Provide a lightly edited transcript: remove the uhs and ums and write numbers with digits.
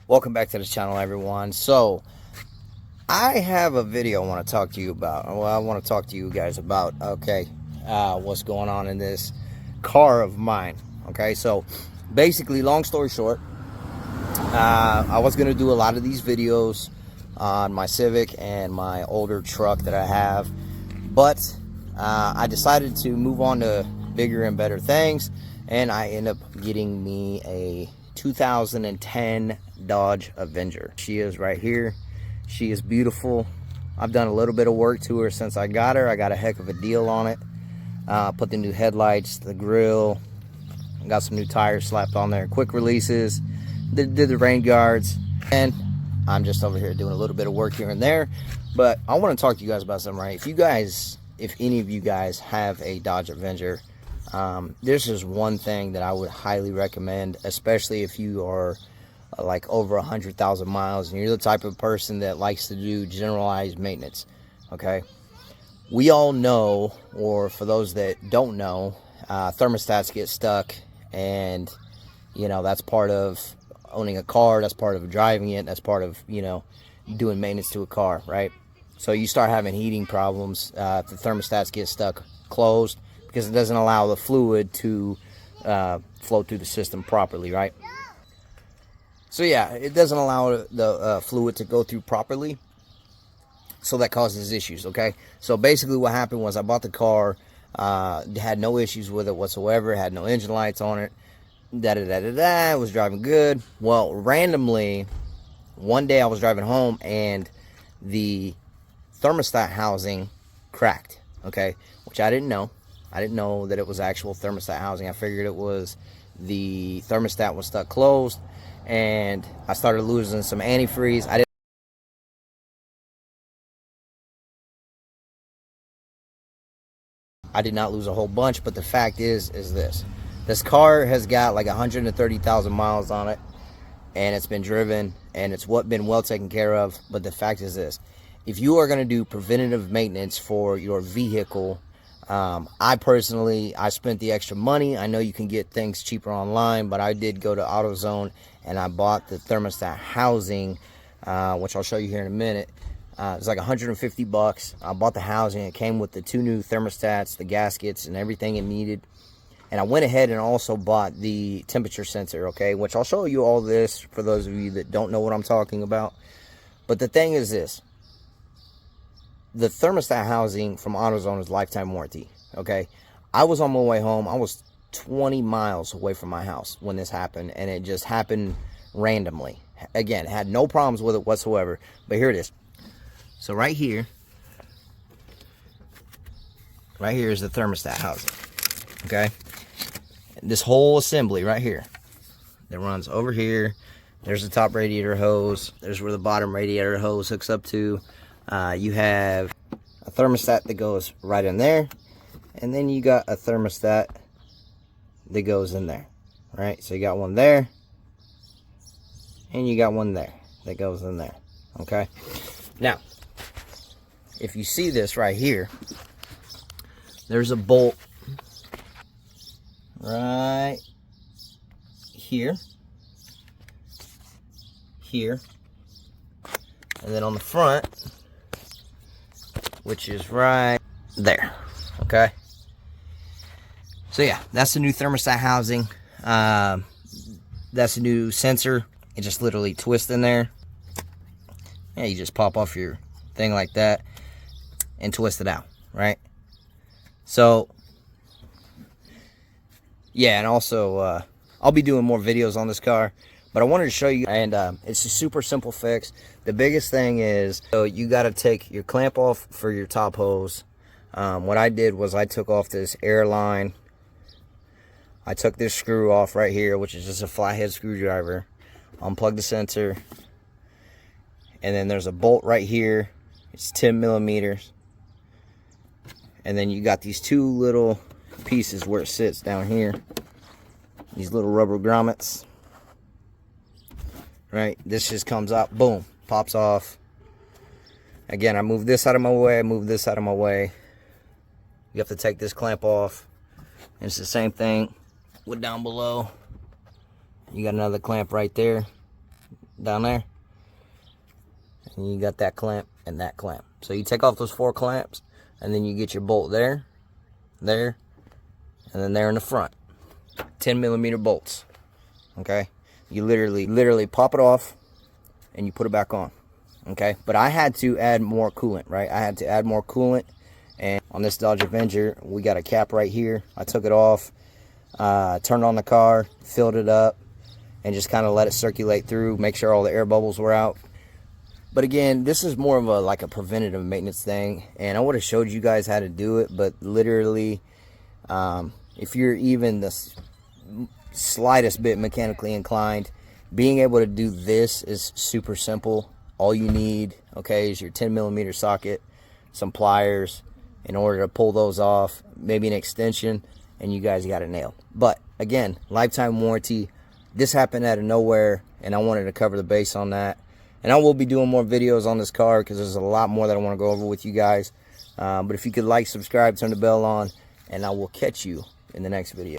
Welcome back to the channel, everyone. So I have a video I want to talk to you about. Well, I want to talk to you guys about, what's going on in this car of mine. Okay, so basically, long story short, I was going to do a lot of these videos on my Civic and my older truck that I have, but I decided to move on to bigger and better things, and I end up getting me a 2010 Dodge Avenger. She is right here. She is beautiful. I've done a little bit of work to her since I got her. I got a heck of a deal on it. Put the new headlights, the grill, got some new tires slapped on there, quick releases, did the rain guards, and I'm just over here doing a little bit of work here and there. But I want to talk to you guys about something, right? If any of you guys have a Dodge Avenger, this is one thing that I would highly recommend, especially if you are like over 100,000 miles and you're the type of person that likes to do generalized maintenance. Okay, we all know, or for those that don't know, thermostats get stuck, and you know that's part of owning a car, that's part of driving it, that's part of, you know, doing maintenance to a car, right? So you start having heating problems if the thermostats get stuck closed, because it doesn't allow the fluid to flow through the system properly, right? So yeah, it doesn't allow the fluid to go through properly, so that causes issues. Okay, so basically what happened was I bought the car, had no issues with it whatsoever, had no engine lights on it, it was driving good. Well, randomly one day I was driving home and the thermostat housing cracked. Okay, which I didn't know. I didn't know that it was actual thermostat housing. I figured it was the thermostat was stuck closed, and I started losing some antifreeze. I did not lose a whole bunch, but the fact is this car has got like 130,000 miles on it, and it's been driven, and it's been well taken care of. But the fact is this: if you are going to do preventative maintenance for your vehicle, I personally spent the extra money. I know you can get things cheaper online, but I did go to AutoZone and I bought the thermostat housing, which I'll show you here in a minute. It's like 150 bucks. I bought the housing. It came with the 2 new thermostats, the gaskets, and everything it needed. And I went ahead and also bought the temperature sensor, okay, which I'll show you all this for those of you that don't know what I'm talking about. But the thing is this: the thermostat housing from AutoZone is lifetime warranty. Okay, I was on my way home. I was 20 miles away from my house when this happened, and it just happened randomly. Again, had no problems with it whatsoever. But here it is. So right here is the thermostat housing. Okay, this whole assembly right here that runs over here. There's the top radiator hose. There's where the bottom radiator hose hooks up to. You have a thermostat that goes right in there, and then you got a thermostat that goes in there, right? So you got one there, and you got one there that goes in there. Okay, now if you see this right here, there's a bolt right here, and then on the front, which is right there. Okay, so yeah, that's the new thermostat housing. That's a new sensor. It just literally twists in there. Yeah, you just pop off your thing like that and twist it out, right? So yeah, and also I'll be doing more videos on this car, but I wanted to show you, and it's a super simple fix. The biggest thing is, so you got to take your clamp off for your top hose. What I did was I took off this air line. I took this screw off right here, which is just a flathead screwdriver. Unplug the sensor, and then there's a bolt right here. It's 10 millimeters, and then you got these 2 little pieces where it sits down here. These little rubber grommets. Right, this just comes out, boom, pops off. Again, I move this out of my way, I move this out of my way. You have to take this clamp off. And it's the same thing with down below. You got another clamp right there. down there. And you got that clamp and that clamp. So you take off those 4 clamps, and then you get your bolt there, there, and then there in the front. 10mm bolts. Okay? You literally pop it off, and you put it back on. Okay? But I had to add more coolant, right? I had to add more coolant. And on this Dodge Avenger, we got a cap right here. I took it off, turned on the car, filled it up, and just kind of let it circulate through, make sure all the air bubbles were out. But again, this is more of like a preventative maintenance thing, and I would have showed you guys how to do it, but literally, if you're even the slightest bit mechanically inclined, being able to do this is super simple. All you need, okay, is your 10mm socket, some pliers in order to pull those off, maybe an extension, and you guys got it nailed. But again, lifetime warranty. This happened out of nowhere, and I wanted to cover the base on that. And I will be doing more videos on this car because there's a lot more that I want to go over with you guys. But if you could like, subscribe, turn the bell on, and I will catch you in the next video.